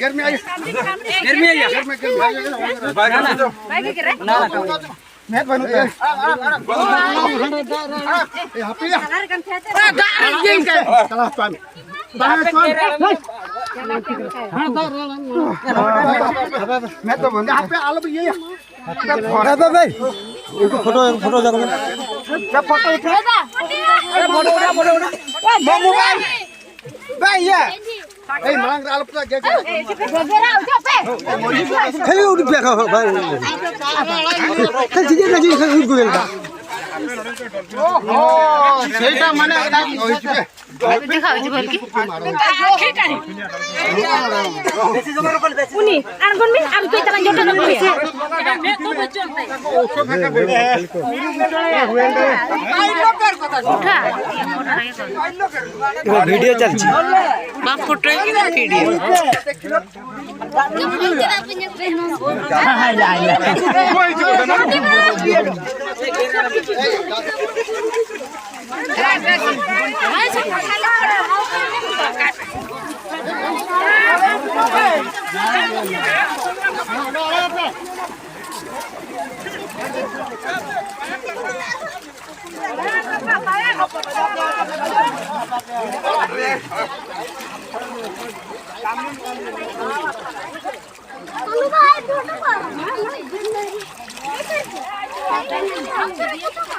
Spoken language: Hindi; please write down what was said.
घर में आइए मैं बनू मैं तो बंदा पे आलो ये भाई फोटो जगह सब फोटो मोबाइल भाई ये ए मांग आलो पूरा गेरा उठा पे खाली उठ पे भाई खाली जी खाली उठ गेलता ओहो सेटा माने होइछे देखा होइछे बोल की बेसी जमार कोन बेसी उनी आन कोन मी आम तोय तला जोटो नबे मैं तो बच्चो उठा वीडियो चलछि बा फोटो की वीडियो भाई